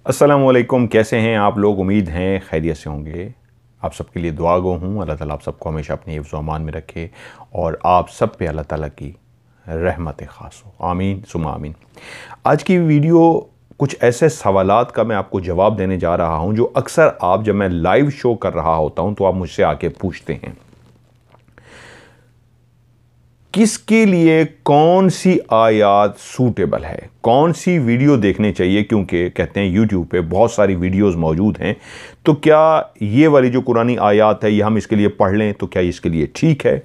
अस्सलामुअलैकुम, कैसे हैं आप लोग। उम्मीद हैं खैरियत से होंगे। आप सबके लिए दुआ गो हूँ। अल्लाह ताला आप सबको हमेशा अपने हिफ्ज़ व अमान में रखे और आप सब पे अल्लाह ताला की रहमत ख़ास हो। आमीन सुमा आमीन। आज की वीडियो कुछ ऐसे सवालात का मैं आपको जवाब देने जा रहा हूँ जो अक्सर आप जब मैं लाइव शो कर रहा होता हूँ तो आप मुझसे आके पूछते हैं। किसके लिए कौन सी आयत सूटेबल है, कौन सी वीडियो देखने चाहिए, क्योंकि कहते हैं यूट्यूब पे बहुत सारी वीडियोस मौजूद हैं, तो क्या ये वाली जो कुरानी आयत है ये हम इसके लिए पढ़ लें तो क्या इसके लिए ठीक है।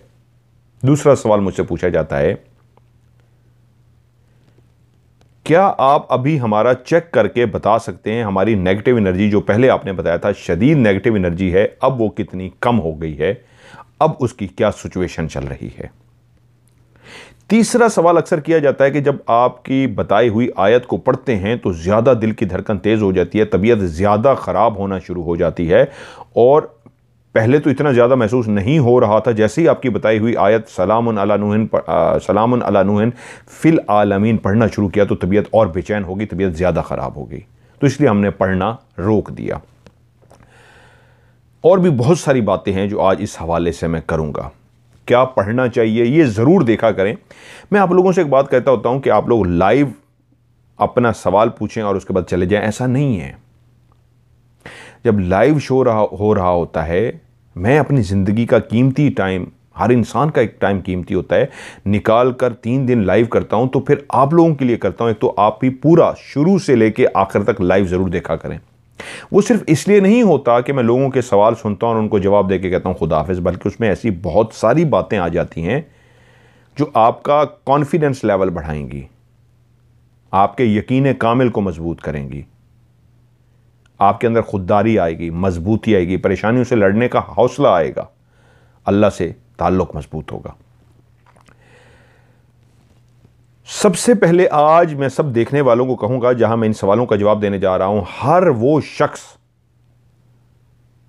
दूसरा सवाल मुझसे पूछा जाता है, क्या आप अभी हमारा चेक करके बता सकते हैं हमारी नेगेटिव एनर्जी जो पहले आपने बताया था शदीद नेगेटिव एनर्जी है, अब वो कितनी कम हो गई है, अब उसकी क्या सिचुएशन चल रही है। तीसरा सवाल अक्सर किया जाता है कि जब आपकी बताई हुई आयत को पढ़ते हैं तो ज़्यादा दिल की धड़कन तेज़ हो जाती है, तबीयत ज़्यादा ख़राब होना शुरू हो जाती है और पहले तो इतना ज़्यादा महसूस नहीं हो रहा था। जैसे ही आपकी बताई हुई आयत सलामुन अला नूहिन फिल आलमीन पढ़ना शुरू किया तो तबीयत और बेचैन होगी, तबीयत ज़्यादा ख़राब हो गई, तो इसलिए हमने पढ़ना रोक दिया। और भी बहुत सारी बातें हैं जो आज इस हवाले से मैं करूँगा। क्या पढ़ना चाहिए ये ज़रूर देखा करें। मैं आप लोगों से एक बात कहता होता हूं कि आप लोग लाइव अपना सवाल पूछें और उसके बाद चले जाएं, ऐसा नहीं है। जब लाइव शो हो रहा होता है, मैं अपनी ज़िंदगी का कीमती टाइम, हर इंसान का एक टाइम कीमती होता है, निकाल कर 3 दिन लाइव करता हूं तो फिर आप लोगों के लिए करता हूं। एक तो आप भी पूरा शुरू से लेके आखिर तक लाइव ज़रूर देखा करें। वो सिर्फ इसलिए नहीं होता कि मैं लोगों के सवाल सुनता हूं और उनको जवाब देके कहता हूं खुदा हाफिज, बल्कि उसमें ऐसी बहुत सारी बातें आ जाती हैं जो आपका कॉन्फिडेंस लेवल बढ़ाएंगी, आपके यकीन कामिल को मजबूत करेंगी, आपके अंदर खुददारी आएगी, मजबूती आएगी, परेशानियों से लड़ने का हौसला आएगा, अल्लाह से ताल्लुक मजबूत होगा। सबसे पहले आज मैं सब देखने वालों को कहूंगा, जहां मैं इन सवालों का जवाब देने जा रहा हूं, हर वो शख्स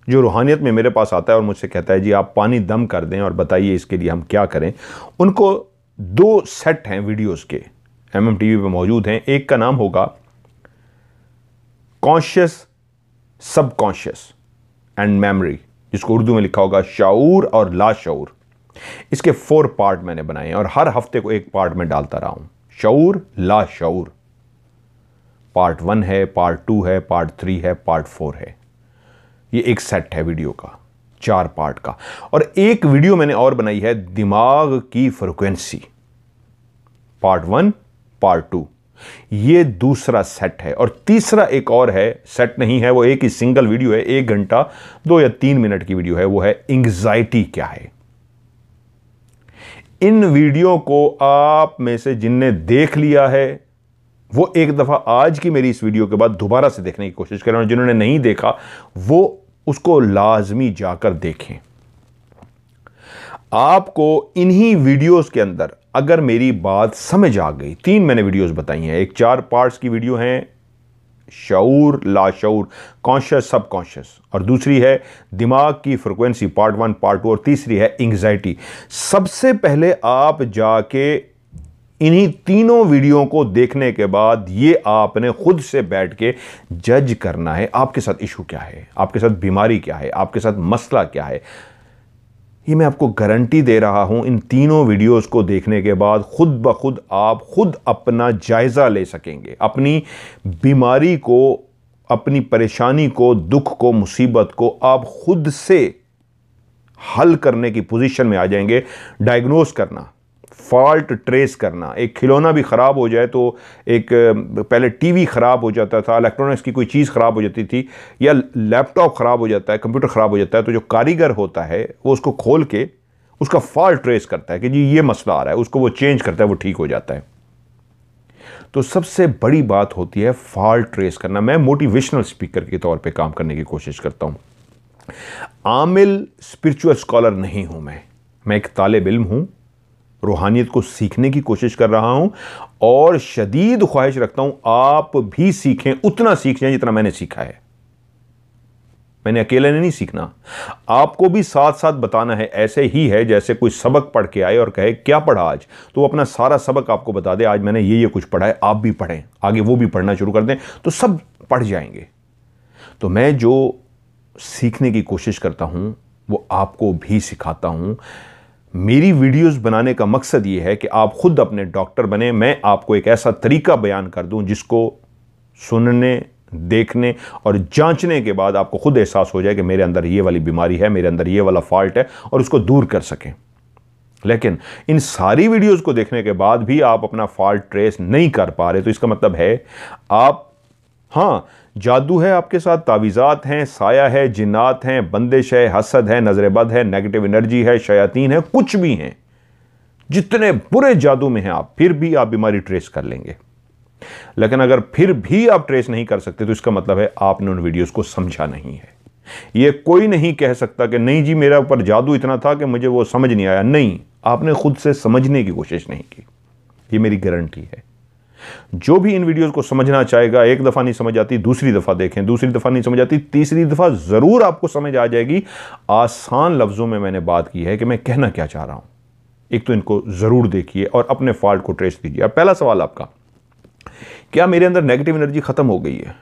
जो रूहानियत में मेरे पास आता है और मुझसे कहता है जी आप पानी दम कर दें और बताइए इसके लिए हम क्या करें, उनको 2 सेट हैं वीडियोस के, MMTV पे मौजूद हैं। एक का नाम होगा कॉन्शियस, सबकॉन्शियस एंड मेमोरी, जिसको उर्दू में लिखा होगा शाऊर और लाशऊर। इसके 4 पार्ट मैंने बनाए हैं और हर हफ्ते को एक पार्ट में डालता रहा हूं। शऊर लाशऊर पार्ट 1 है, पार्ट 2 है, पार्ट 3 है, पार्ट 4 है। ये एक सेट है वीडियो का 4 पार्ट का। और एक वीडियो मैंने और बनाई है दिमाग की फ्रीक्वेंसी, पार्ट 1 पार्ट 2, ये दूसरा सेट है। और तीसरा एक और है, सेट नहीं है, वो एक ही सिंगल वीडियो है, 1 घंटा 2 या 3 मिनट की वीडियो है, वो है एंग्जाइटी क्या है। इन वीडियो को आप में से जिनने देख लिया है वो एक दफा आज की मेरी इस वीडियो के बाद दोबारा से देखने की कोशिश करें, और जिन्होंने नहीं देखा वो उसको लाजमी जाकर देखें। आपको इन्हीं वीडियोस के अंदर अगर मेरी बात समझ आ गई, 3 मैंने वीडियोस बताई हैं, एक 4 पार्ट्स की वीडियो है शऊर लाशऊर, कॉन्शियस सबकॉन्शियस, और दूसरी है दिमाग की फ्रीक्वेंसी पार्ट 1 पार्ट 2, और तीसरी है एंग्जाइटी। सबसे पहले आप जाके इन्हीं तीनों वीडियो को देखने के बाद ये आपने खुद से बैठ के जज करना है आपके साथ इशू क्या है, आपके साथ बीमारी क्या है, आपके साथ मसला क्या है। ये मैं आपको गारंटी दे रहा हूं, इन तीनों वीडियोस को देखने के बाद खुद ब खुद आप खुद अपना जायजा ले सकेंगे, अपनी बीमारी को, अपनी परेशानी को, दुख को, मुसीबत को आप खुद से हल करने की पोजीशन में आ जाएंगे। डायग्नोस करना, फॉल्ट ट्रेस करना, एक खिलौना भी ख़राब हो जाए तो एक पहले टीवी ख़राब हो जाता था, इलेक्ट्रॉनिक्स की कोई चीज़ ख़राब हो जाती थी, या लैपटॉप ख़राब हो जाता है, कंप्यूटर ख़राब हो जाता है, तो जो कारीगर होता है वो उसको खोल के उसका फॉल्ट ट्रेस करता है कि जी ये मसला आ रहा है, उसको वो चेंज करता है, वो ठीक हो जाता है। तो सबसे बड़ी बात होती है फॉल्ट ट्रेस करना। मैं मोटिवेशनल स्पीकर के तौर पर काम करने की कोशिश करता हूँ, आमिल स्पिरिचुअल स्कॉलर नहीं हूँ मैं एक तालिब इल्म हूँ, रूहानियत को सीखने की कोशिश कर रहा हूं और शदीद ख्वाहिश रखता हूं आप भी सीखें, उतना सीख जाएं जितना मैंने सीखा है। मैंने अकेले नहीं सीखना, आपको भी साथ साथ बताना है। ऐसे ही है जैसे कोई सबक पढ़ के आए और कहे क्या पढ़ा आज, तो वो अपना सारा सबक आपको बता दे, आज मैंने ये कुछ पढ़ा है, आप भी पढ़ें, आगे वो भी पढ़ना शुरू कर दें, तो सब पढ़ जाएंगे। तो मैं जो सीखने की कोशिश करता हूं वो आपको भी सिखाता हूं। मेरी वीडियोस बनाने का मकसद ये है कि आप खुद अपने डॉक्टर बने। मैं आपको एक ऐसा तरीका बयान कर दूं जिसको सुनने, देखने और जांचने के बाद आपको खुद एहसास हो जाए कि मेरे अंदर ये वाली बीमारी है, मेरे अंदर ये वाला फॉल्ट है, और उसको दूर कर सकें। लेकिन इन सारी वीडियोस को देखने के बाद भी आप अपना फॉल्ट ट्रेस नहीं कर पा रहे, तो इसका मतलब है आप, हाँ, जादू है आपके साथ, तावीज़ात हैं, साया है, जिन्नात हैं, बंदिश है, हसद है, नजरेबद है, नेगेटिव एनर्जी है, शयातीन है, कुछ भी हैं, जितने बुरे जादू में हैं आप, फिर भी आप बीमारी ट्रेस कर लेंगे। लेकिन अगर फिर भी आप ट्रेस नहीं कर सकते तो इसका मतलब है आपने उन वीडियोस को समझा नहीं है। यह कोई नहीं कह सकता कि नहीं जी मेरा ऊपर जादू इतना था कि मुझे वो समझ नहीं आया। नहीं, आपने खुद से समझने की कोशिश नहीं की, ये मेरी गारंटी है। जो भी इन वीडियोस को समझना चाहेगा, एक दफा नहीं समझ आती दूसरी दफा देखें, दूसरी दफा नहीं समझ आती तीसरी दफा जरूर आपको समझ आ जाएगी। आसान लफ्जों में मैंने बात की है कि मैं कहना क्या चाह रहा हूं। एक तो इनको जरूर देखिए और अपने फॉल्ट को ट्रेस कीजिए। अब पहला सवाल आपका, क्या मेरे अंदर नेगेटिव एनर्जी खत्म हो गई है?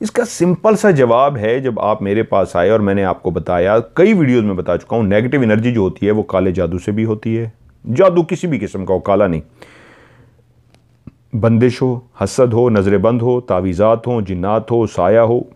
इसका सिंपल सा जवाब है, जब आप मेरे पास आए और मैंने आपको बताया, कई वीडियोस में बता चुका हूं, नेगेटिव एनर्जी जो होती है वो काले जादू से भी होती है। जादू किसी भी किस्म का हो, काला नहीं। बंदिश हो, हसद हो, नजरेबंद हो, तावीज़ात हो, जिन्नात हो, साया हो,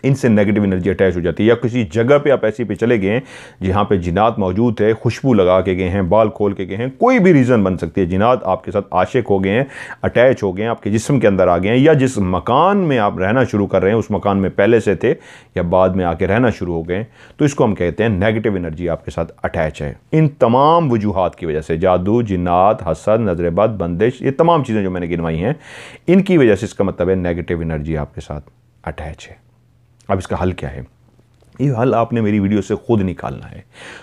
इनसे नेगेटिव एनर्जी अटैच हो जाती है। या किसी जगह पे आप ऐसी पे चले गए हैं जहां पे जिन्नात मौजूद है, खुशबू लगा के गए हैं, बाल खोल के गए हैं, कोई भी रीज़न बन सकती है। जिन्नात आपके साथ आशिक हो गए हैं, अटैच हो गए हैं, आपके जिस्म के अंदर आ गए हैं, या जिस मकान में आप रहना शुरू कर रहे हैं उस मकान में पहले से थे या बाद में आके रहना शुरू हो गए, तो इसको हम कहते हैं नेगेटिव एनर्जी आपके साथ अटैच है। इन तमाम वजूहात की वजह से, जादू, जिन्नात, हसद, नजरेबद, बंदिश, ये तमाम चीज़ें जो मैंने गिनवाई हैं, इनकी वजह से इसका मतलब है नेगेटिव एनर्जी आपके साथ अटैच है। अब इसका हल क्या है? ये हल आपने मेरी वीडियो से खुद निकालना है।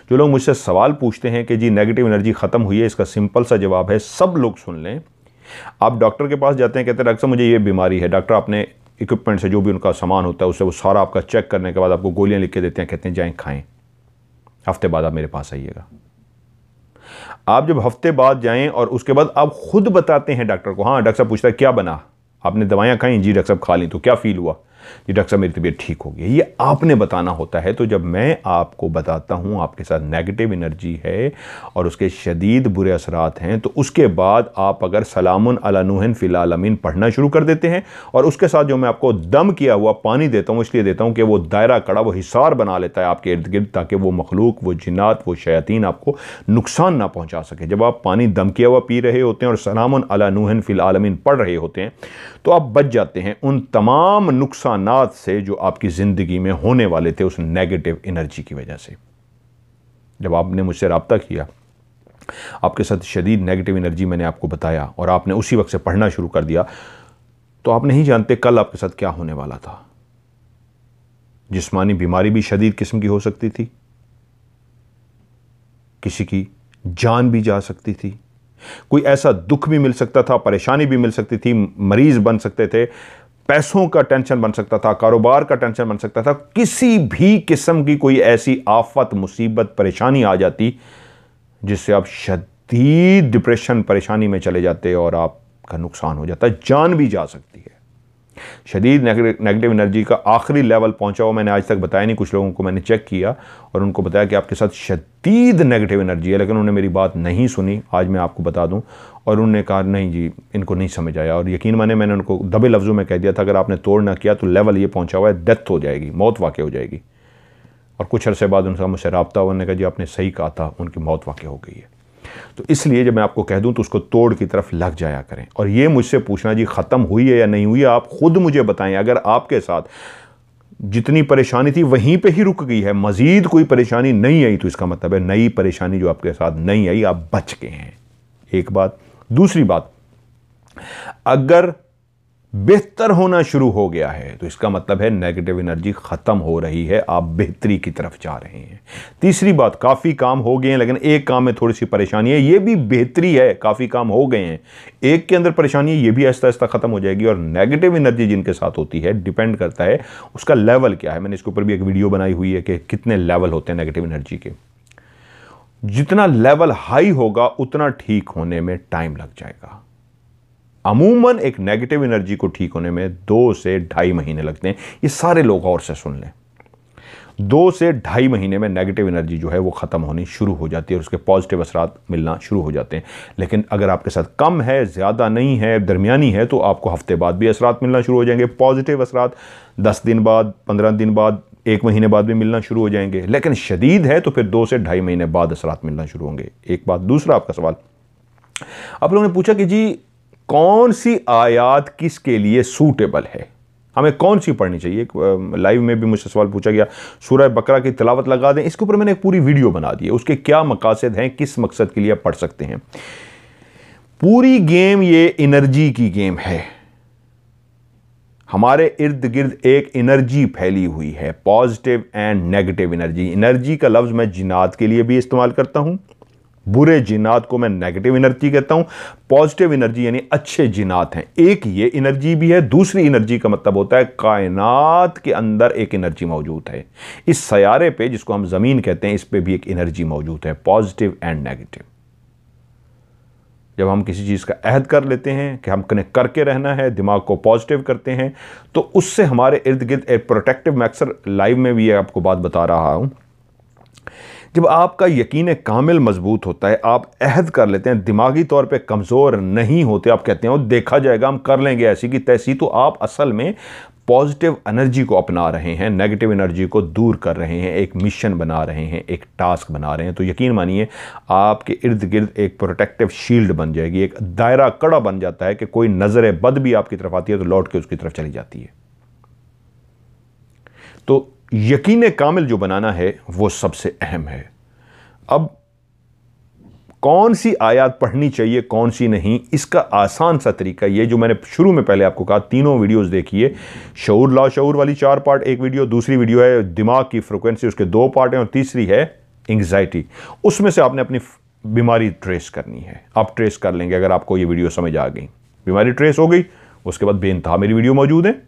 जो लोग मुझसे सवाल पूछते हैं कि जी नेगेटिव एनर्जी खत्म हुई है, इसका सिंपल सा जवाब है, सब लोग सुन लें। आप डॉक्टर के पास जाते हैं, कहते हैं डॉक्टर साहब मुझे ये बीमारी है। डॉक्टर अपने इक्विपमेंट से, जो भी उनका सामान होता है उससे वो सारा आपका चेक करने के बाद आपको गोलियां लिख के देते हैं, कहते हैं जाएं खाएं, हफ्ते बाद आप मेरे पास आइएगा। आप जब हफ्ते बाद जाएं और उसके बाद आप खुद बताते हैं डॉक्टर को, हाँ डॉक्टर साहब पूछता है क्या बना, आपने दवाइयां खाई? जी डॉक्टर साहब खा ली। तो क्या फील हुआ? जी डॉक्टर साहब मेरी तबीयत ठीक हो गई। ये आपने बताना होता है। तो जब मैं आपको बताता हूं आपके साथ नेगेटिव एनर्जी है और उसके शदीद बुरे असरात हैं, तो उसके बाद आप अगर सलामुन अला नूहिन फिल आलमीन पढ़ना शुरू कर देते हैं और उसके साथ जो मैं आपको दम किया हुआ पानी देता हूं, इसलिए देता हूं कि वो दायरा कड़ा, वो हिसार बना लेता है आपके इर्द गिर्द, ताकि वो मखलूक, वो जिन्नात, वो शयातीन आपको नुकसान ना पहुंचा सके। जब आप पानी दम किया हुआ पी रहे होते हैं और सलामुन अला नूहिन फिल आलमीन पढ़ रहे होते हैं, तो आप बच जाते हैं उन तमाम नुकसानात से जो आपकी ज़िंदगी में होने वाले थे उस नेगेटिव एनर्जी की वजह से। जब आपने मुझसे रब्ता किया, आपके साथ शदीद नेगेटिव एनर्जी मैंने आपको बताया और आपने उसी वक्त से पढ़ना शुरू कर दिया, तो आप नहीं जानते कल आपके साथ क्या होने वाला था। जिस्मानी बीमारी भी शदीद किस्म की हो सकती थी, किसी की जान भी जा सकती थी, कोई ऐसा दुख भी मिल सकता था, परेशानी भी मिल सकती थी, मरीज बन सकते थे, पैसों का टेंशन बन सकता था, कारोबार का टेंशन बन सकता था, किसी भी किस्म की कोई ऐसी आफत, मुसीबत, परेशानी आ जाती जिससे आप शदीद डिप्रेशन, परेशानी में चले जाते और आपका नुकसान हो जाता, जान भी जा सकती है। शदीद नेगेटिव एनर्जी का आखिरी लेवल पहुंचा हुआ मैंने आज तक बताया नहीं। कुछ लोगों को मैंने चेक किया और उनको बताया कि आपके साथ शदीद नेगेटिव एनर्जी है, लेकिन उन्होंने मेरी बात नहीं सुनी। आज मैं आपको बता दूं, और उन्होंने कहा नहीं जी इनको नहीं समझ आया, और यकीन माने मैंने उनको दबे लफ्ज़ों में कह दिया था अगर आपने तोड़ ना किया तो लेवल ये पहुंचा हुआ है, डेथ हो जाएगी, मौत वाक़ हो जाएगी। और कुछ अरसे बाद उनका मुझसे रब्ता हुआ, उन्होंने कहा जी आपने सही कहा था, उनकी मौत वाक़ हो गई है। तो इसलिए जब मैं आपको कह दूं तो उसको तोड़ की तरफ लग जाया करें। और ये मुझसे पूछना जी ख़त्म हुई है या नहीं हुई है, आप खुद मुझे बताएं। अगर आपके साथ जितनी परेशानी थी वहीं पे ही रुक गई है, मज़ीद कोई परेशानी नहीं आई, तो इसका मतलब है नई परेशानी जो आपके साथ नहीं आई, आप बच गए हैं। एक बात। दूसरी बात, अगर बेहतर होना शुरू हो गया है तो इसका मतलब है नेगेटिव एनर्जी खत्म हो रही है, आप बेहतरी की तरफ जा रहे हैं। तीसरी बात, काफ़ी काम हो गए हैं लेकिन एक काम में थोड़ी सी परेशानी है, ये भी बेहतरी है। काफ़ी काम हो गए हैं, एक के अंदर परेशानी है, ये भी आहिस्ता आहिस्ता खत्म हो जाएगी। और नेगेटिव एनर्जी जिनके साथ होती है, डिपेंड करता है उसका लेवल क्या है। मैंने इसके ऊपर भी एक वीडियो बनाई हुई है कि कितने लेवल होते हैं नेगेटिव एनर्जी के। जितना लेवल हाई होगा उतना ठीक होने में टाइम लग जाएगा। अमूमन एक नेगेटिव एनर्जी को ठीक होने में 2 से ढाई महीने लगते हैं। ये सारे लोग और से सुन लें, 2 से ढाई महीने में नेगेटिव एनर्जी जो है वो ख़त्म होनी शुरू हो जाती है और उसके पॉजिटिव असरात मिलना शुरू हो जाते हैं। लेकिन अगर आपके साथ कम है, ज़्यादा नहीं है, दरमियानी है, तो आपको हफ्ते बाद भी असरात मिलना शुरू हो जाएंगे। पॉजिटिव असरात 10 दिन बाद, 15 दिन बाद, 1 महीने बाद भी मिलना शुरू हो जाएंगे। लेकिन शदीद है तो फिर 2 से ढाई महीने बाद असरात मिलना शुरू होंगे। एक बात। दूसरा आपका सवाल, आप लोगों ने पूछा कि जी कौन सी आयत किसके लिए सूटेबल है, हमें कौन सी पढ़नी चाहिए। लाइव में भी मुझसे सवाल पूछा गया, सूरह बकरा की तिलावत लगा दें। इसके ऊपर मैंने एक पूरी वीडियो बना दी है, उसके क्या मकासद हैं, किस मकसद के लिए आप पढ़ सकते हैं। पूरी गेम ये एनर्जी की गेम है। हमारे इर्द गिर्द एक एनर्जी फैली हुई है, positive and negative energy. Energy का लफ्ज मैं जिन्नात के लिए भी इस्तेमाल करता हूं, बुरे जिन्नात को मैं नेगेटिव एनर्जी कहता हूं। पॉजिटिव एनर्जी यानी अच्छे जिन्नात हैं। एक ये एनर्जी भी है। दूसरी एनर्जी का मतलब होता है कायनात के अंदर एक एनर्जी मौजूद है। इस सयारे पे, जिसको हम जमीन कहते हैं, इस पे भी एक एनर्जी मौजूद है, पॉजिटिव एंड नेगेटिव। जब हम किसी चीज़ का अहद कर लेते हैं कि हम कनेक्ट करके रहना है, दिमाग को पॉजिटिव करते हैं, तो उससे हमारे इर्द गिर्द एक प्रोटेक्टिव, मैं अक्सर लाइव में भी आपको बात बता रहा हूं, जब आपका यकीन कामिल मजबूत होता है, आप अहद कर लेते हैं, दिमागी तौर पे कमज़ोर नहीं होते, आप कहते हैं वो देखा जाएगा, हम कर लेंगे ऐसी की तैसी, तो आप असल में पॉजिटिव एनर्जी को अपना रहे हैं, नेगेटिव एनर्जी को दूर कर रहे हैं, एक मिशन बना रहे हैं, एक टास्क बना रहे हैं। तो यकीन मानिए आपके इर्द गिर्द एक प्रोटेक्टिव शील्ड बन जाएगी, एक दायरा कड़ा बन जाता है कि कोई नजर बद भी आपकी तरफ आती है तो लौट के उसकी तरफ चली जाती है। तो यकीन कामिल जो बनाना है वो सबसे अहम है। अब कौन सी आयत पढ़नी चाहिए, कौन सी नहीं, इसका आसान सा तरीका ये जो मैंने शुरू में पहले आपको कहा, तीनों वीडियोस देखिए। शऊर लाशऊर वाली 4 पार्ट एक वीडियो, दूसरी वीडियो है दिमाग की फ्रिक्वेंसी, उसके 2 पार्ट हैं, और तीसरी है एंग्जाइटी। उसमें से आपने अपनी बीमारी ट्रेस करनी है। आप ट्रेस कर लेंगे अगर आपको ये वीडियो समझ आ गई, बीमारी ट्रेस हो गई, उसके बाद बेइंतहा मेरी वीडियो मौजूद है।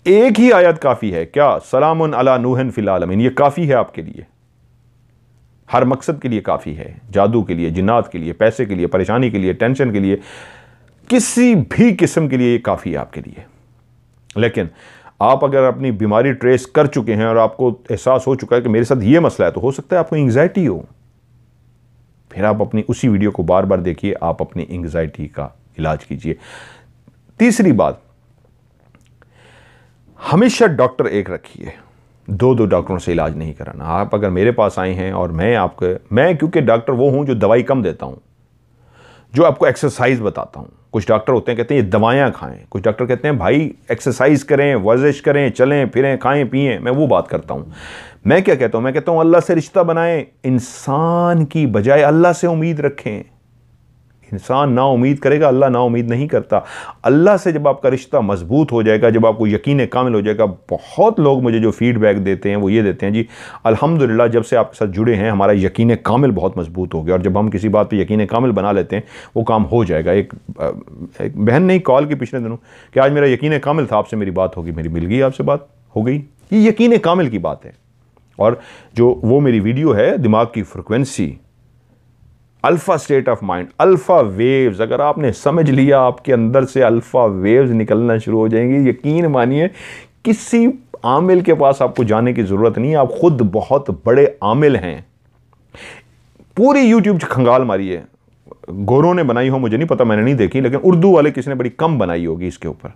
एक ही आयत काफी है क्या, सलामुन अला नूहन फिल आलमीन, ये काफी है आपके लिए, हर मकसद के लिए काफी है। जादू के लिए, जिन्नात के लिए, पैसे के लिए, परेशानी के लिए, टेंशन के लिए, किसी भी किस्म के लिए ये काफी है आपके लिए। लेकिन आप अगर अपनी बीमारी ट्रेस कर चुके हैं और आपको एहसास हो चुका है कि मेरे साथ ये मसला है, तो हो सकता है आपको एंग्जाइटी हो, फिर आप अपनी उसी वीडियो को बार बार देखिए, आप अपनी एंग्जाइटी का इलाज कीजिए। तीसरी बात, हमेशा डॉक्टर एक रखिए, 2 डॉक्टरों से इलाज नहीं कराना। आप अगर मेरे पास आए हैं और मैं क्योंकि डॉक्टर वो हूं जो दवाई कम देता हूं, जो आपको एक्सरसाइज बताता हूं। कुछ डॉक्टर होते हैं कहते हैं ये दवाइयां खाएं, कुछ डॉक्टर कहते हैं भाई एक्सरसाइज करें, वर्जिश करें, चलें फिरें, खाएं पिएं। मैं वो बात करता हूं। मैं क्या कहता हूं, मैं कहता हूं अल्लाह से रिश्ता बनाएं, इंसान की बजाय अल्लाह से उम्मीद रखें। इंसान ना उम्मीद करेगा, अल्लाह ना उम्मीद नहीं करता। अल्लाह से जब आपका रिश्ता मजबूत हो जाएगा, जब आपको यकीन कामिल हो जाएगा, बहुत लोग मुझे जो फीडबैक देते हैं वो ये देते हैं, जी अल्हम्दुलिल्लाह जब से आपके साथ जुड़े हैं हमारा यकीन कामिल बहुत मजबूत हो गया। और जब हम किसी बात पे यकीन कामिल बना लेते हैं वो काम हो जाएगा। एक बहन ने कॉल की पिछले दिनों कि आज मेरा यकीन कामिल था, आपसे मेरी बात होगी, मेरी मिल गई, आपसे बात हो गई। ये यकीन कामिल की बात है। और जो वो मेरी वीडियो है दिमाग की frequency, alpha state of mind, alpha waves, अगर आपने समझ लिया आपके अंदर से अल्फा वेव्स निकलना शुरू हो जाएंगी। यकीन मानिए किसी आमिल के पास आपको जाने की जरूरत नहीं है, आप खुद बहुत बड़े आमिल हैं। पूरी यूट्यूब खंगाल मारी है, गोरों ने बनाई हो मुझे नहीं पता, मैंने नहीं देखी, लेकिन उर्दू वाले किसी ने बड़ी कम बनाई होगी इसके ऊपर,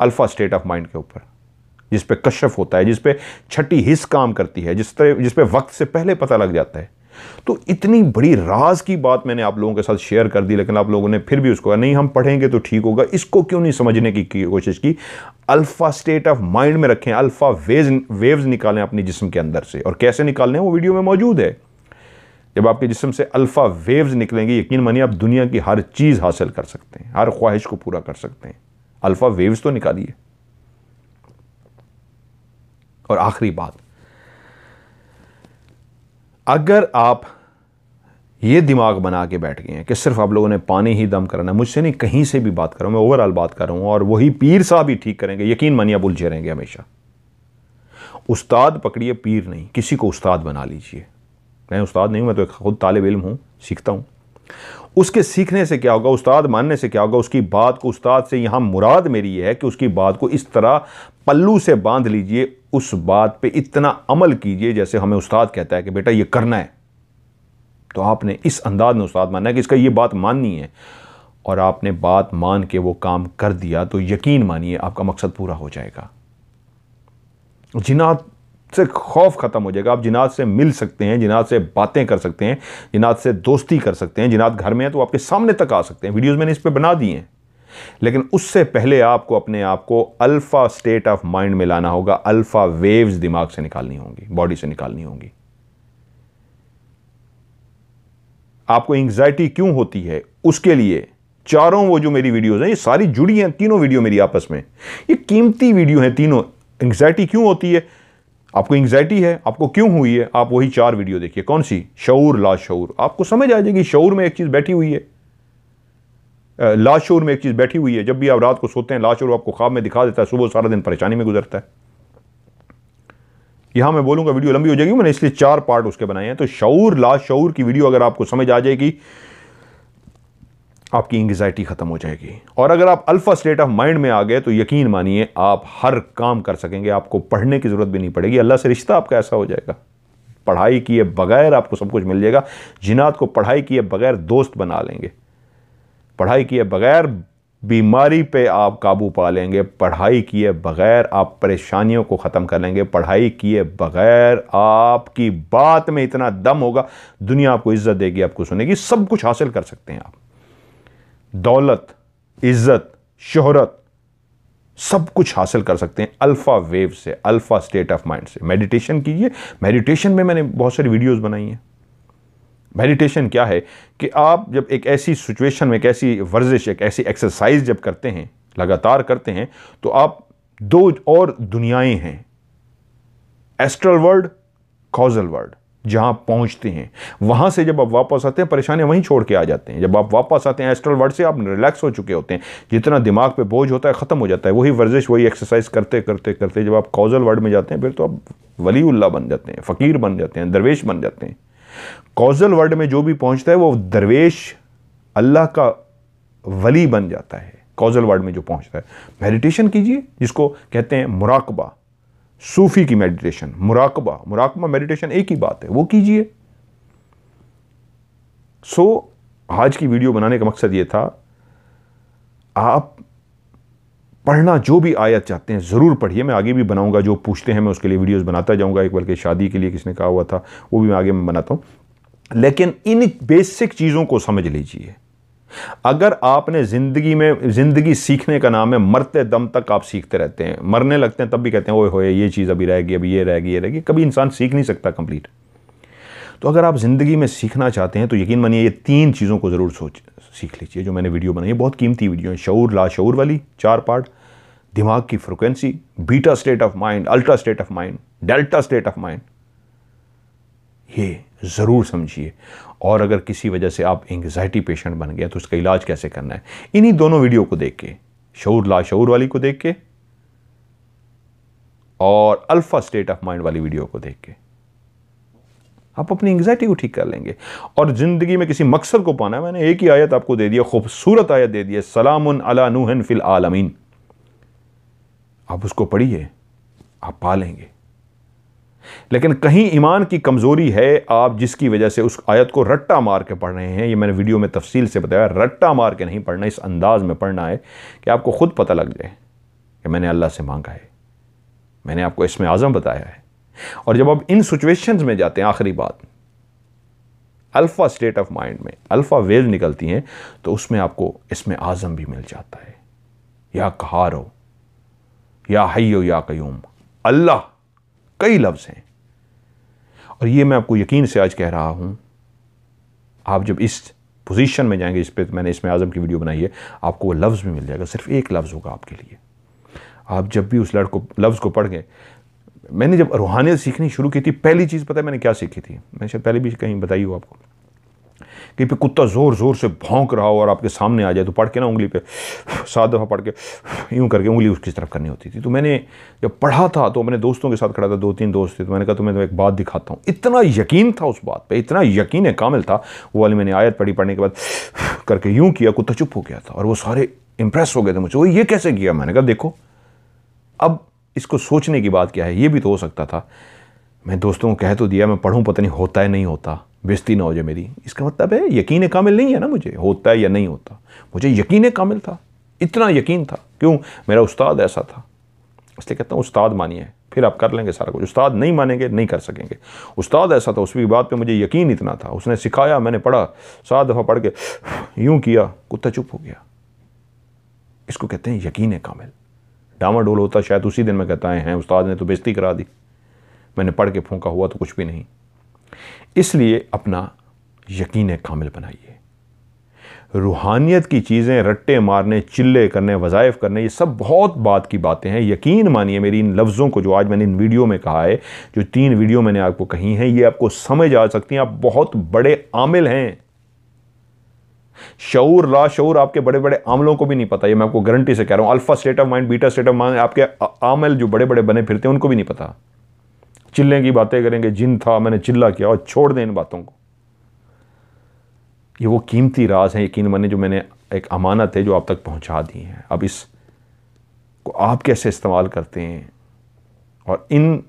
अल्फा स्टेट ऑफ माइंड के ऊपर, जिस पे कशफ होता है, जिस पे छठी हिस्स काम करती है, जिस पे वक्त से पहले पता लग जाता है। तो इतनी बड़ी राज की बात मैंने आप लोगों के साथ शेयर कर दी, लेकिन आप लोगों ने फिर भी उसको नहीं हम पढ़ेंगे तो ठीक होगा, इसको क्यों नहीं समझने की कोशिश की। अल्फा स्टेट ऑफ माइंड में रखें, अल्फा वेव्स निकालें अपने जिस्म के अंदर से, और कैसे निकालने वो वीडियो में मौजूद है। जब आपके जिस्म से अल्फा वेव्स निकलेंगे, यकीन मानिए आप दुनिया की हर चीज हासिल कर सकते हैं, हर ख्वाहिश को पूरा कर सकते हैं। अल्फा वेव्स तो निकालिए। और आखिरी बात, अगर आप ये दिमाग बना के बैठ गए हैं कि सिर्फ आप लोगों ने पानी ही दम करना, मुझसे नहीं कहीं से भी बात कर रहा हूं, मैं ओवरऑल बात कर रहा हूं, और वही पीर साहब ही ठीक करेंगे, यकीन मानिए आप उलझे रहेंगे हमेशा। उस्ताद पकड़िए, पीर नहीं, किसी को उस्ताद बना लीजिए। मैं उस्ताद नहीं हूं, मैं तो खुद तालिब इल्म हूं, सीखता हूं। उसके सीखने से क्या होगा, उस्ताद मानने से क्या होगा, उसकी बात को, उस्ताद से यहां मुराद मेरी ये है कि उसकी बात को इस तरह पल्लू से बांध लीजिए, उस बात पे इतना अमल कीजिए जैसे हमें उस्ताद कहता है कि बेटा ये करना है, तो आपने इस अंदाज में उस्ताद मानना है कि इसका ये बात माननी है, और आपने बात मान के वो काम कर दिया तो यकीन मानिए आपका मकसद पूरा हो जाएगा। जिन्नात से खौफ खत्म हो जाएगा, आप जिन्नात से मिल सकते हैं, जिन्नात से बातें कर सकते हैं, जिन्नात से दोस्ती कर सकते हैं। जिन्नात घर में है तो आपके सामने तक आ सकते हैं, वीडियोस मैंने इस पे बना दी हैं। लेकिन उससे पहले आपको अपने आप को अल्फा स्टेट ऑफ माइंड में लाना होगा, अल्फा वेव्स दिमाग से निकालनी होंगी, बॉडी से निकालनी होंगी। आपको एंग्जाइटी क्यों होती है, उसके लिए चारों वो जो मेरी वीडियोस हैं ये सारी जुड़ी हैं, तीनों वीडियो मेरी आपस में, ये कीमती वीडियो हैं तीनों। एंग्जाइटी क्यों होती है, आपको एंग्जाइटी है, आपको क्यों हुई है, आप वही 4 वीडियो देखिए। कौन सी? शऊर लाशऊर। आपको समझ आ जाएगी शऊर में एक चीज बैठी हुई है, लाशऊर में एक चीज बैठी हुई है। जब भी आप रात को सोते हैं, लाशऊर आपको ख्वाब में दिखा देता है, सुबह सारा दिन परेशानी में गुजरता है। यहां मैं बोलूंगा वीडियो लंबी हो जाएगी, मैंने इसलिए 4 पार्ट उसके बनाए हैं। तो शऊर लाशऊर की वीडियो अगर आपको समझ आ जाएगी, आपकी एंग्जाइटी खत्म हो जाएगी। और अगर आप अल्फा स्टेट ऑफ माइंड में आ गए तो यकीन मानिए आप हर काम कर सकेंगे, आपको पढ़ने की जरूरत भी नहीं पड़ेगी। अल्लाह से रिश्ता आपका ऐसा हो जाएगा, पढ़ाई किए बगैर आपको सब कुछ मिल जाएगा। जिन्नात को पढ़ाई किए बगैर दोस्त बना लेंगे, पढ़ाई किए बगैर बीमारी पे आप काबू पा लेंगे, पढ़ाई किए बगैर आप परेशानियों को ख़त्म कर लेंगे, पढ़ाई किए बगैर आपकी बात में इतना दम होगा, दुनिया आपको इज्जत देगी, आपको सुनेगी, सब कुछ हासिल कर सकते हैं आप। दौलत, इज्जत, शोहरत, सब कुछ हासिल कर सकते हैं अल्फा वेव से, अल्फा स्टेट ऑफ माइंड से। मेडिटेशन कीजिए, मेडिटेशन में मैंने बहुत सारी वीडियोस बनाई हैं। मेडिटेशन क्या है कि आप जब एक ऐसी सिचुएशन में, एक ऐसी वर्जिश, एक ऐसी एक्सरसाइज जब करते हैं, लगातार करते हैं, तो आप 2 और दुनियाएं हैं, एस्ट्रल वर्ल्ड, कॉजल वर्ल्ड, जहां पहुंचते हैं। वहां से जब आप वापस आते हैं, परेशानियां वहीं छोड़ के आ जाते हैं। जब आप वापस आते हैं एस्ट्रल वर्ल्ड से, आप रिलैक्स हो चुके होते हैं, जितना दिमाग पे बोझ होता है खत्म हो जाता है। वही वर्जिश, वही एक्सरसाइज करते करते करते जब आप कॉजल वर्ल्ड में जाते हैं, फिर तो आप वलीउल्लाह बन जाते हैं, फकीर बन जाते हैं, दरवेश बन जाते हैं। कॉजल वर्ल्ड में जो भी पहुंचता है वो दरवेश, अल्लाह का वली बन जाता है। कॉजल वर्ल्ड में जो पहुंचता है, मेडिटेशन कीजिए, जिसको कहते हैं मुराकबा, सूफी की मेडिटेशन, मुराकबा मेडिटेशन एक ही बात है, वो कीजिए। आज की वीडियो बनाने का मकसद ये था, आप पढ़ना जो भी आयत चाहते हैं ज़रूर पढ़िए। मैं आगे भी बनाऊंगा, जो पूछते हैं मैं उसके लिए वीडियोस बनाता जाऊंगा। एक बल्कि शादी के लिए किसने कहा हुआ था, वो भी मैं आगे बनाता हूं। लेकिन इन बेसिक चीज़ों को समझ लीजिए। अगर आपने ज़िंदगी सीखने का नाम है, मरते दम तक आप सीखते रहते हैं, मरने लगते हैं तब भी कहते हैं ओए होए ये चीज़ अभी रहेगी, अभी ये रहेगी, कभी इंसान सीख नहीं सकता कंप्लीट। तो अगर आप ज़िंदगी में सीखना चाहते हैं तो यकीन मानिए ये 3 चीज़ों को ज़रूर सीख लीजिए। जो मैंने वीडियो बनाई है बहुत कीमती वीडियो है, शऊर लाशऊर वाली 4 पार्ट, दिमाग की frequency, beta state of mind, ultra state of mind, delta state of mind, ये ज़रूर समझिए। और अगर किसी वजह से आप एंग्जाइटी पेशेंट बन गए तो उसका इलाज कैसे करना है, इन्हीं दोनों वीडियो को देख के, शऊर लाशऊर वाली को देख के और अल्फा स्टेट ऑफ माइंड वाली वीडियो को देख के, आप अपनी एंग्जाइटी को ठीक कर लेंगे। और जिंदगी में किसी मकसद को पाना है, मैंने एक ही आयत आपको दे दिया, खूबसूरत आयत दे दी है, सलामुन अला नूहन फिल आलमीन। आप उसको पढ़िए, आप पा लेंगे। लेकिन कहीं ईमान की कमजोरी है, आप जिसकी वजह से उस आयत को रट्टा मार के पढ़ रहे हैं। ये मैंने वीडियो में तफसील से बताया, रट्टा मार के नहीं पढ़ना, इस अंदाज में पढ़ना है कि आपको खुद पता लग जाए कि मैंने अल्लाह से मांगा है, मैंने आपको इसमें आज़म बताया है। और जब आप इन सिचुएशंस में जाते हैं, आखिरी बात, अल्फा स्टेट ऑफ माइंड में अल्फा वेव निकलती हैं, तो उसमें आपको इसमें आज़म भी मिल जाता है। या कहारो, या हय्यो या कयूम, अल्लाह, कई लफ्ज़ हैं। और ये मैं आपको यकीन से आज कह रहा हूं, आप जब इस पोजीशन में जाएंगे, इस पे मैंने इसमें आज़म की वीडियो बनाई है, आपको वो लफ्ज़ भी मिल जाएगा, सिर्फ एक लफ्ज़ होगा आपके लिए। आप जब भी उस लफ्ज़ को पढ़ गए, मैंने जब रूहानियत सीखनी शुरू की थी, पहली चीज़ पता है मैंने क्या सीखी थी, मैंने शायद पहले भी कहीं बताई हो आपको। कहीं पे कुत्ता ज़ोर ज़ोर से भौंक रहा हो और आपके सामने आ जाए तो पढ़ के ना उंगली पे 7 दफ़ा पढ़ के यूँ करके उंगली उसकी तरफ करनी होती थी। तो मैंने जब पढ़ा था तो अपने दोस्तों के साथ खड़ा था, 2-3 दोस्त थे, तो मैंने कहा तुम्हें तो एक बात दिखाता हूँ। इतना यकीन था उस बात पर, इतना यकीन कामिल था। वो वाली मैंने आयत पढ़ने के बाद करके यूँ किया, कुत्ता चुप हो गया था और वो सारे इंप्रेस हो गए थे मुझसे, वो ये कैसे किया। मैंने कहा देखो, अब इसको सोचने की बात क्या है, ये भी तो हो सकता था। मैं दोस्तों को कह तो दिया, मैं पढ़ूं, पता नहीं होता है नहीं होता, बेइज्जती ना हो जाए मेरी। इसका मतलब है यकीन कामिल नहीं है ना मुझे, होता है या नहीं होता। मुझे यकीन कामिल था, इतना यकीन था। क्यों? मेरा उस्ताद ऐसा था। इसलिए कहता हूँ उस्ताद मानिए, फिर आप कर लेंगे सारा कुछ। उस्ताद नहीं मानेंगे, नहीं कर सकेंगे। उस्ताद ऐसा था, उसकी बात पे मुझे यकीन इतना था। उसने सिखाया, मैंने पढ़ा, 7 दफ़ा पढ़ के यूँ किया, कुत्ता चुप हो गया। इसको कहते हैं यकीन कामिल। डामाडोल होता शायद उसी दिन में कहता है उस्ताद ने तो बेइज्जती करा दी, मैंने पढ़ के फूंका, हुआ तो कुछ भी नहीं। इसलिए अपना यकीन कामिल बनाइए। रूहानियत की चीज़ें, रट्टे मारने, चिल्ले करने, वज़ाइफ करने, ये सब बहुत बात की बातें हैं। यकीन मानिए मेरी इन लफ्ज़ों को जो आज मैंने इन वीडियो में कहा है, जो 3 वीडियो मैंने आपको कही हैं, ये आपको समझ आ सकती हैं। आप बहुत बड़े आमिल हैं। शऊर ला शऊर आपके बड़े बड़े आमलों को भी नहीं पता, ये मैं आपको गारंटी से कह रहा हूं। Alpha state of mind, beta state of mind, आपके आमल जो बड़े बड़े बने फिरते हैं उनको भी नहीं पता। चिल्ले की बातें करेंगे, जिन था, मैंने चिल्ला किया, और छोड़ दें इन बातों को। ये वो कीमती राज हैं, यकीन मानिए, जो मैंने एक अमानत है जो आप तक पहुंचा दी है। अब इसको आप कैसे इस्तेमाल करते हैं और इन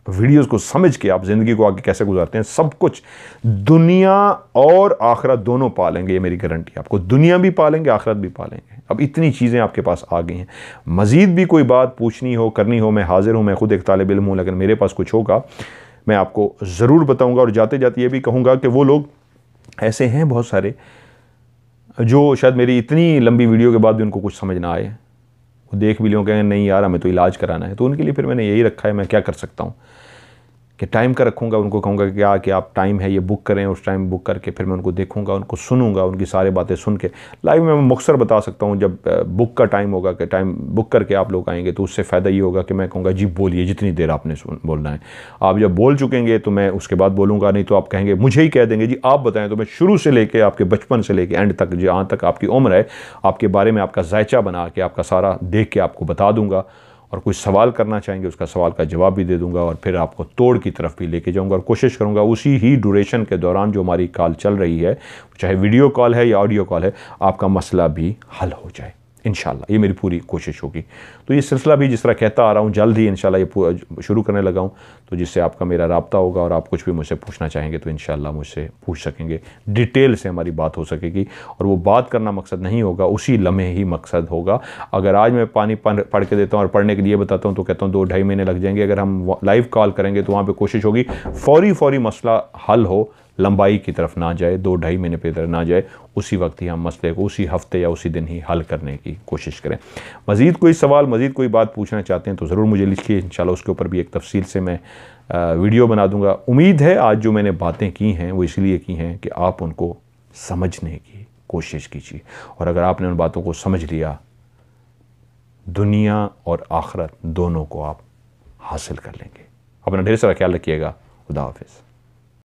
वीडियोस को समझ के आप ज़िंदगी को आगे कैसे गुजारते हैं, सब कुछ दुनिया और आखिरत दोनों पालेंगे, ये मेरी गारंटी है। आपको दुनिया भी पालेंगे, आखिरत भी पालेंगे। अब इतनी चीज़ें आपके पास आ गई हैं। मज़ीद भी कोई बात पूछनी हो, करनी हो, मैं हाजिर हूँ। मैं खुद एक तालिब इल्म हूँ, लेकिन मेरे पास कुछ होगा मैं आपको ज़रूर बताऊँगा। और जाते जाते ये भी कहूँगा कि वो लोग ऐसे हैं बहुत सारे जो शायद मेरी इतनी लंबी वीडियो के बाद भी उनको कुछ समझ ना आए। वो देख भी लोग कहेंगे नहीं यार हमें तो इलाज कराना है। तो उनके लिए फिर मैंने यही रखा है, मैं क्या कर सकता हूँ कि टाइम का रखूँगा। उनको कहूँगा कि क्या कि आप टाइम है ये बुक करें, उस टाइम बुक करके फिर मैं उनको देखूँगा, उनको सुनूंगा, उनकी सारी बातें सुन के लाइव में मैं मुख्तसर बता सकता हूँ। जब बुक का टाइम होगा कि टाइम बुक करके आप लोग आएंगे तो उससे फ़ायदा ये होगा कि मैं कहूँगा जी बोलिए जितनी देर आपने बोलना है। आप जब बोल चुकेंगे तो मैं उसके बाद बोलूँगा, नहीं तो आप कहेंगे, मुझे ही कह देंगे जी आप बताएं। तो मैं शुरू से लेके आपके बचपन से लेके एंड तक, जहाँ तक आपकी उम्र है, आपके बारे में आपका जायचा बना के, आपका सारा देख के आपको बता दूँगा। और कोई सवाल करना चाहेंगे उसका सवाल का जवाब भी दे दूंगा और फिर आपको तोड़ की तरफ भी लेके जाऊंगा। और कोशिश करूंगा उसी ही ड्यूरेशन के दौरान जो हमारी कॉल चल रही है, चाहे वीडियो कॉल है या ऑडियो कॉल है, आपका मसला भी हल हो जाए इंशाल्लाह। ये मेरी पूरी कोशिश होगी। तो ये सिलसिला भी जिस तरह कहता आ रहा हूँ, जल्द ही इंशाल्लाह ये शुरू करने लगा हूँ, तो जिससे आपका मेरा राब्ता होगा और आप कुछ भी मुझसे पूछना चाहेंगे तो इंशाल्लाह मुझसे पूछ सकेंगे। डिटेल से हमारी बात हो सकेगी और वो बात करना मकसद नहीं होगा, उसी लम्हे ही मकसद होगा। अगर आज मैं पानी पढ़ के देता हूँ और पढ़ने के लिए बताता हूँ तो कहता हूँ 2-2.5 महीने लग जाएंगे। अगर हम लाइव कॉल करेंगे तो वहाँ पर कोशिश होगी फौरी मसला हल हो, लंबाई की तरफ ना जाए, 2-2.5 महीने पे तरफ ना जाए। उसी वक्त ही हम मसले को उसी हफ्ते या उसी दिन ही हल करने की कोशिश करें। मज़ीद कोई सवाल, मज़ीद कोई बात पूछना चाहते हैं तो ज़रूर मुझे लिखिए, इंशाल्लाह उसके ऊपर भी एक तफसील से मैं वीडियो बना दूंगा। उम्मीद है आज जो मैंने बातें की हैं वो इसलिए की हैं कि आप उनको समझने की कोशिश कीजिए, और अगर आपने उन बातों को समझ लिया, दुनिया और आखिरत दोनों को आप हासिल कर लेंगे। अपना ढेर सारा ख्याल रखिएगा। खुदा हाफिज़।